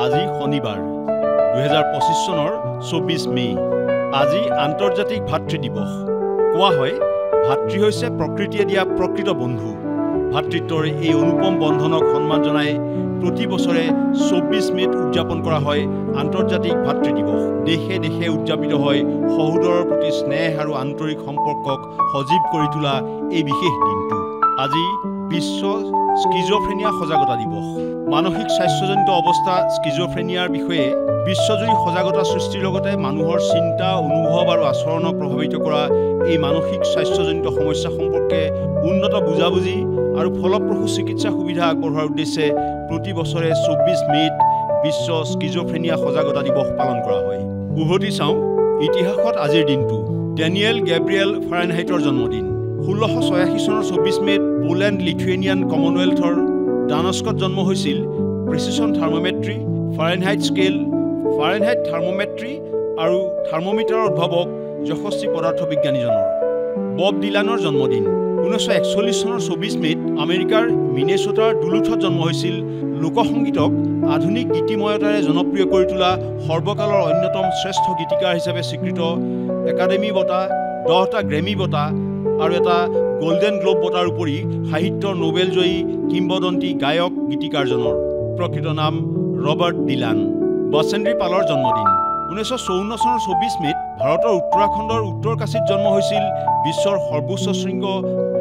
আজি শনিবাৰ 2025 চনৰ 24 মে আজি আন্তৰ্জাতিক ভাতৃ দিৱস কোৱা হয় ভাতৃ হৈছে প্ৰকৃতিয়ে দিয়া প্ৰকৃত বন্ধু ভাতৃত্বৰ এই অনুপম বন্ধনক সন্মান জনাই প্ৰতি বছৰে 24 মেত উদযাপন কৰা হয় আন্তৰ্জাতিক ভাতৃ দিৱস দেশে দেশে উদযাপিত হয় সহোদৰৰ প্ৰতি স্নেহ আৰু আন্তৰিক সম্পৰ্কক সজীৱ কৰি তোলা এই বিশেষ দিনটো আজি বিশ্ব স্কিজোফ্ৰেনিয়া সজাগতা দিৱস মানসিক স্বাস্থ্যজনিত অৱস্থা স্কিজোফ্ৰেনিয়াৰ বিষয়ে বিশ্বজুৰি সজাগতা সৃষ্টিৰ লগতে মানুহৰ চিন্তা অনুভৱ আৰু আচৰণক প্ৰভাৱিত কৰা এই মানসিক স্বাস্থ্যজনিত সমস্যা সম্পৰ্কে উন্নত বুজাবুজি আৰু ফলপ্ৰসূ চিকিৎসা সুবিধা আগবঢ়োৱাৰ উদ্দেশ্যে প্ৰতি বছৰে 24 মেত বিশ্ব স্কিজোফ্ৰেনিয়া সজাগতা দিৱস পালন কৰা হয় উভতি চাওঁ ইতিহাসত আজিৰ দিনটো ডেনিয়েল গেব্ৰিয়েল ফাৰেনহাইটৰ জন্মদিন 1686 চনৰ 24 মেত পোলেণ্ড লিথুৱেনিয়ান কমনৱেলথৰ ডানস্কত জন্ম হৈছিল প্ৰিচিছন থাৰ্মোমেট্ৰি ফাৰেনহাইট স্কেল ফাৰেনহাইট থাৰ্মোমেট্ৰি আৰু থাৰ্মোমিটাৰৰ উদ্ভাৱক যশস্বী পদাৰ্থবিজ্ঞানীজনৰ বব ডিলানৰ জন্মদিন 1941 চনৰ 24 মেত আমেৰিকাৰ মিনেছোটাৰ ডুলুথত জন্ম হৈছিল লোকসংগীতক আধুনিক গীতিময়তাৰে জনপ্ৰিয় কৰি তোলা সৰ্বকালৰ অন্যতম শ্ৰেষ্ঠ গীতিকাৰ হিচাপে স্বীকৃত একাডেমী বঁটা 10টা গ্ৰেমী বঁটা আৰু এটা গোল্ডেন গ্লোব বঁটাৰ উপৰি সাহিত্যৰ নোবেল জয়ী কিংবদন্তি গায়ক গীতিকাৰজনৰ প্ৰকৃত নাম ৰবাৰ্ট ডিলান বাসেন্দ্ৰী পালৰ জন্মদিন 1954 চনৰ 24 মেত ভাৰতৰ উত্তৰাখণ্ডৰ উত্তৰকাশীত জন্ম হৈছিল বিশ্বৰ সৰ্বোচ্চ শৃংগ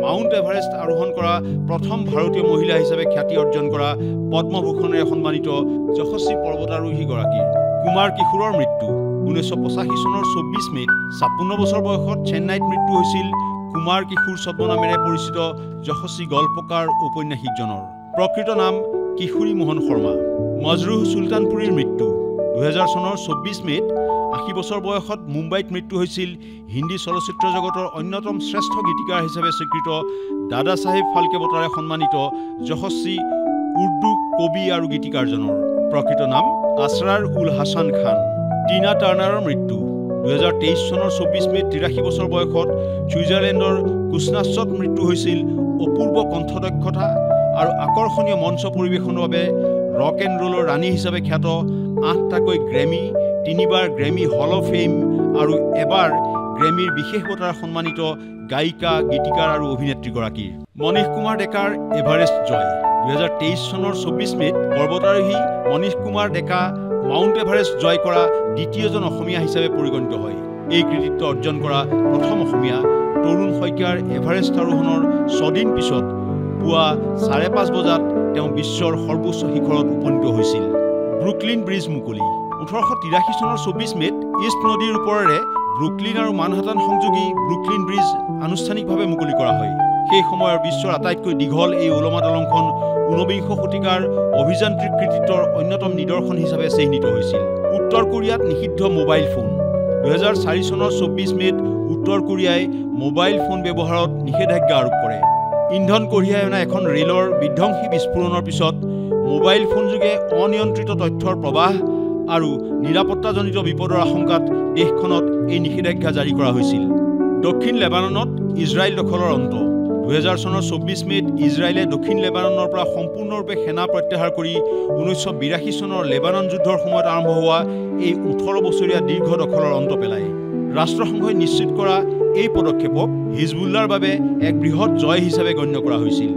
মাউণ্ট এভাৰেষ্ট আৰোহণ কৰা প্ৰথম ভাৰতীয় মহিলা হিচাপে খ্যাতি অৰ্জন কৰা পদ্মভূষণেৰে সন্মানিত যশস্বী পৰ্বতাৰোহীগৰাকীৰ কুমাৰ কিশোৰৰ মৃত্যু 1985 চনৰ 24 মেত 56 বছৰ বয়সত চেন্নাইত মৃত্যু হৈছিল কুমাৰ কিশোৰ ছদ্মনামেৰে পৰিচিত যশস্বী গল্পকাৰ ঔপন্যাসিকজনৰ প্ৰকৃত নাম কিশোৰী মোহন শৰ্মা মজৰুহ চুলতানপুৰীৰ মৃত্যু 2000 চনৰ 24 মেত 80 বছৰ বয়সত মুম্বাইত মৃত্যু হৈছিল হিন্দী চলচ্চিত্ৰ জগতৰ অন্যতম শ্ৰেষ্ঠ গীতিকাৰ হিচাপে স্বীকৃত দাদা চাহেব ফাল্কে বঁটাৰে সন্মানিত যশস্বী উৰ্দু কবি আৰু গীতিকাৰজনৰ প্ৰকৃত নাম আসৰাৰ উল হাছান খান টিনা টাৰ্নাৰৰ মৃত্যু 2023 চনৰ 24 মেত 83 বছৰ বয়সত ছুইজাৰলেণ্ডৰ কুছনাছত মৃত্যু হৈছিল অপূৰ্ব কণ্ঠদক্ষতা আৰু আকৰ্ষণীয় মঞ্চ পৰিৱেশনৰ বাবে ৰক এণ্ড ৰোলৰ ৰাণী হিচাপে খ্যাত 8টাকৈ গ্ৰেমী 3বাৰ গ্ৰেমী হল অফ ফেম আৰু এবাৰ গ্ৰেমীৰ বিশেষ বঁটাৰে সন্মানিত গায়িকা গীতিকাৰ আৰু অভিনেত্ৰীগৰাকীৰ মনীষ কুমাৰ ডেকাৰ এভাৰেষ্ট জয় 2023 চনৰ 24 মেত পৰ্বতাৰোহী মনীষ কুমাৰ ডেকা মাউণ্ট এভাৰেষ্ট জয় কৰা দ্বিতীয়জন অসমীয়া হিচাপে পৰিগণিত হয় এই কৃতিত্ব অৰ্জন কৰা প্ৰথম অসমীয়া তৰুণ শইকীয়াৰ এভাৰেষ্ট আৰোহণৰ 6 দিন পিছত পুৱা 5:30 বজাত তেওঁ বিশ্বৰ সৰ্বোচ্চ শিখৰত উপনীত হৈছিল ব্ৰুকলিন ব্ৰিজ মুকলি 1883 চনৰ 24 মেত ইষ্ট নদীৰ ওপৰেৰে ব্ৰুকলিন আৰু মানহাটান সংযোগী ব্ৰুকলিন ব্ৰিজ আনুষ্ঠানিকভাৱে মুকলি কৰা হয় সেই সময়ৰ বিশ্বৰ আটাইতকৈ দীঘল এই ওলমা দলংখন 19 শতিকাৰ অভিযান্ত্ৰিক কৃতিত্বৰ অন্যতম নিদৰ্শন হিচাপে চিহ্নিত হৈছিল উত্তৰ কোৰিয়াত নিষিদ্ধ মোবাইল ফোন 2004 চনৰ 24 মেত উত্তৰ কোৰিয়াই মোবাইল ফোন ব্যৱহাৰত নিষেধাজ্ঞা আৰোপ কৰে ইন্ধন কঢ়িয়াই অনা এখন ৰেলৰ বিধ্বংসী বিস্ফোৰণৰ পিছত মোবাইল ফোনযোগে অনিয়ন্ত্ৰিত তথ্যৰ প্ৰৱাহ আৰু নিৰাপত্তাজনিত বিপদৰ আশংকাত দেশখনত এই নিষেধাজ্ঞা জাৰি কৰা হৈছিল দক্ষিণ লেবাননত ইজৰাইল দখলৰ অন্ত 2000 চনৰ 24 মেত ইজৰাইলে দক্ষিণ লেবাননৰ পৰা সম্পূৰ্ণৰূপে সেনা প্ৰত্যাহাৰ কৰি 1982 চনৰ লেবানন যুদ্ধৰ সময়ত আৰম্ভ হোৱা এই 18 বছৰীয়া দীৰ্ঘ দখলৰ অন্ত পেলায় ৰাষ্ট্ৰসংঘই নিশ্চিত কৰা এই পদক্ষেপক হিজবুল্লাৰ বাবে এক বৃহৎ জয় হিচাপে গণ্য কৰা হৈছিল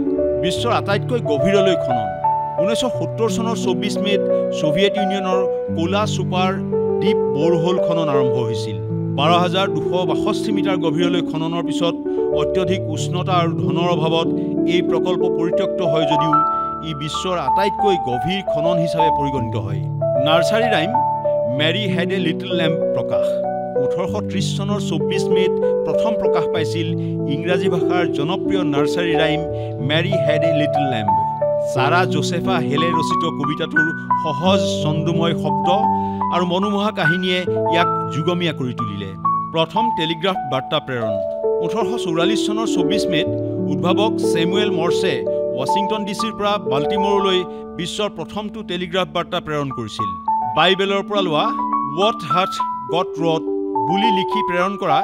বিশ্বৰ আটাইতকৈ গভীৰলৈ খনন 1970 চনৰ 24 মেত সোভিয়েট ইউনিয়নৰ কোলা ছুপাৰ ডিপ বোৰহোল খনন আৰম্ভ হৈছিল 12,262 মিটাৰ গভীৰলৈ খননৰ পিছত অত্যধিক উষ্ণতা আৰু ধনৰ অভাৱত এই প্ৰকল্প পৰিত্যক্ত হয় যদিও ই বিশ্বৰ আটাইতকৈ গভীৰ খনন হিচাপে পৰিগণিত হয় nursery rhyme Mary had a little lamb প্ৰকাশ 1830 চনৰ 24 মেত প্ৰথম প্ৰকাশ পাইছিল ইংৰাজী ভাষাৰ জনপ্ৰিয় nursery rhyme Mary had a little lamb Sarah Josepha Hale ৰচিত কবিতাটোৰ সহজ ছন্দময় শব্দ আৰু মনোমোহা কাহিনীয়ে ইয়াক যুগমীয়া কৰি তুলিলে প্ৰথম টেলিগ্ৰাফ বাৰ্তা প্ৰেৰণ 1844 চনৰ 24 মেত উদ্ভাৱক ছেমুৱেল মৰ্ছে ৱাশ্বিংটন ডিচিৰ পৰা বাল্টিমোৰলৈ বিশ্বৰ প্ৰথমটো টেলিগ্ৰাফ বাৰ্তা প্ৰেৰণ কৰিছিল বাইবেলৰ পৰা লোৱা what hath got wrought বুলি লিখি প্ৰেৰণ কৰা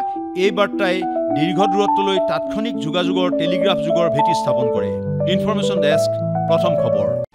এই বাৰ্তাই দীৰ্ঘ দূৰত্বলৈ তাৎক্ষণিক যোগাযোগৰ টেলিগ্ৰাফ যুগৰ ভেটি স্থাপন কৰে ইনফৰমেশ্যন ডেস্ক প্ৰথম খবৰ